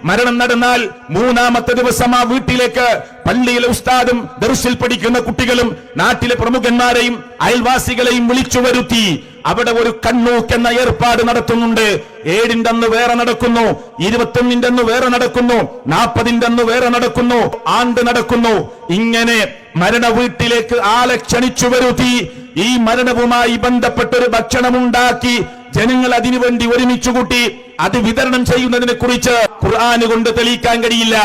മരണം നടന്നാൽ മൂന്നാമത്തെ ദിവസം ആ വീട്ടിലേക്ക് പള്ളിയിലെ ഉസ്താദും ദർസിൽ പഠിക്കുന്ന കുട്ടികളും നാട്ടിലെ പ്രമുഖന്മാരെയും അയൽവാസികളെയും വിളിച്ചു വരുത്തി അവിടെ ഒരു കണ്ണൂക്ക് എന്ന ഏർപ്പാട് നടത്തുന്നുണ്ട്. 7-ന്റെ അന്ന് വേറെ നടക്കുന്നു, 21-ന്റെ അന്ന് വേറെ നടക്കുന്നു, 40-ന്റെ അന്ന് വേറെ നടക്കുന്നു, ആണ്ട് നടക്കുന്നു. ഇങ്ങനെ മരണ വീട്ടിലേക്ക് ആളെ ക്ഷണിച്ചു വരുത്തി ഈ മരണവുമായി ബന്ധപ്പെട്ടൊരു ഭക്ഷണമുണ്ടാക്കി ജനങ്ങൾ അതിനുവേണ്ടി ഒരുമിച്ചു കൂട്ടി അത് വിതരണം ചെയ്യുന്നതിനെ കുറിച്ച് ഖുർആന് കൊണ്ട് തെളിയിക്കാൻ കഴിയില്ല.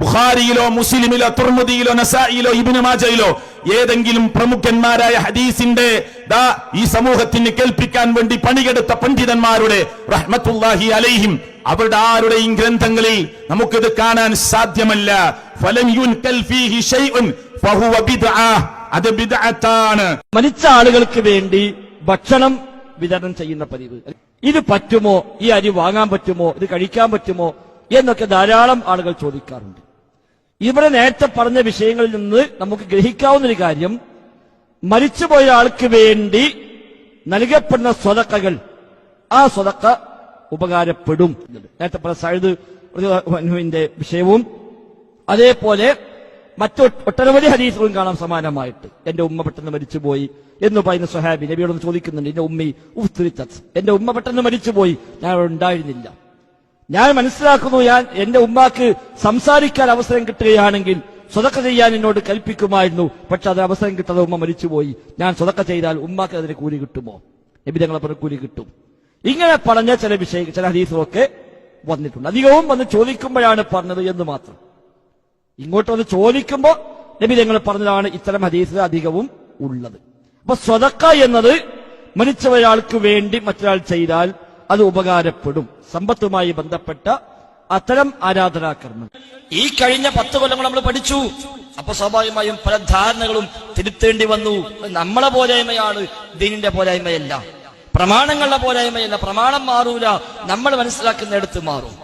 ബുഖാരിയിലോ മുസ്ലിമിലോ തുർമുദിയിലോ നസായിലോ ഇബ്നു മാജയിലോ ഏതെങ്കിലും പ്രമുഖന്മാരായ ഹദീസിന്റെ ഈ സമൂഹത്തിന് കേൾപ്പിക്കാൻ വേണ്ടി പണിയെടുത്ത പണ്ഡിതന്മാരുടെ റഹ്മത്തുള്ളാഹി അലൈഹിം അവരുടെ ആരുടെയും ഗ്രന്ഥങ്ങളിൽ നമുക്കിത് കാണാൻ സാധ്യമല്ല. ഫലം യുൻകൽ ഫീഹി ശൈഉൻ ഫഹുവ ബിദ്അ, അത് ബിദ്അത്താണ്. മരിച്ച ആളുകൾക്ക് വേണ്ടി ഭക്ഷണം വിതരണം ചെയ്യുന്ന പതിവ്, ഇത് പറ്റുമോ, ഈ അരി വാങ്ങാൻ പറ്റുമോ, ഇത് കഴിക്കാൻ പറ്റുമോ എന്നൊക്കെ ധാരാളം ആളുകൾ ചോദിക്കാറുണ്ട്. ഇവിടെ നേരത്തെ പറഞ്ഞ വിഷയങ്ങളിൽ നിന്ന് നമുക്ക് ഗ്രഹിക്കാവുന്ന ഒരു കാര്യം, മരിച്ചുപോയ ആൾക്ക് വേണ്ടി നൽകപ്പെടുന്ന സ്വതക്കകൾ, ആ സ്വതക്ക ഉപകാരപ്പെടും. നേരത്തെ പറഞ്ഞ സഅദ് റളിയല്ലാഹുവിന്റെ വിഷയവും അതേപോലെ ഒട്ടനവധി ഹദീസുകളും കാണാം സമാനമായിട്ട്. എന്റെ ഉമ്മ പെട്ടെന്ന് മരിച്ചുപോയി എന്ന് പറയുന്ന സ്വഹാബി നബിയോടൊന്ന് ചോദിക്കുന്നുണ്ട്, എന്റെ ഉമ്മി ഉഫ്തുരിത്തത്, എന്റെ ഉമ്മ പെട്ടെന്ന് മരിച്ചുപോയി, ഞാൻ അവിടെ ഉണ്ടായിരുന്നില്ല. ഞാൻ മനസ്സിലാക്കുന്നു, എന്റെ ഉമ്മാക്ക് സംസാരിക്കാൻ അവസരം കിട്ടുകയാണെങ്കിൽ സ്വതക്ക ചെയ്യാൻ എന്നോട് കൽപ്പിക്കുമായിരുന്നു. പക്ഷെ അത് അവസരം കിട്ടാതെ ഉമ്മ മരിച്ചുപോയി. ഞാൻ സ്വതക്ക ചെയ്താൽ ഉമ്മാക്ക് അതിന് കൂലി കിട്ടുമോ? നബി തങ്ങളെ പറഞ്ഞ കൂലി കിട്ടും. ഇങ്ങനെ പറഞ്ഞ ചില ഹദീസുകളൊക്കെ വന്നിട്ടുണ്ട്. അധികവും വന്ന് ചോദിക്കുമ്പോഴാണ് പറഞ്ഞത് എന്ന് മാത്രം. ഇങ്ങോട്ട് വന്ന് ചോദിക്കുമ്പോ നബി തങ്ങൾ പറഞ്ഞതാണ് ഇത്തരം ഹദീസുകൾ അധികവും ഉള്ളത്. അപ്പൊ സ്വതക്ക എന്നത് മരിച്ച ഒരാൾക്ക് വേണ്ടി മറ്റൊരാൾ ചെയ്താൽ അത് ഉപകാരപ്പെടും. സമ്പത്തുമായി ബന്ധപ്പെട്ട അത്തരം ആരാധനാകർമ്മം ഈ കഴിഞ്ഞ 10 കൊല്ലങ്ങൾ നമ്മൾ പഠിച്ചു. അപ്പൊ സ്വാഭാവികമായും പല ധാരണകളും തിരുത്തേണ്ടി വന്നു. നമ്മളെ പോരായ്മയാണ്, ദീനിന്റെ പോരായ്മയല്ല, പ്രമാണങ്ങളുടെ പോരായ്മയല്ല. പ്രമാണം മാറൂല, നമ്മൾ മനസ്സിലാക്കുന്നിടത്ത് മാറും.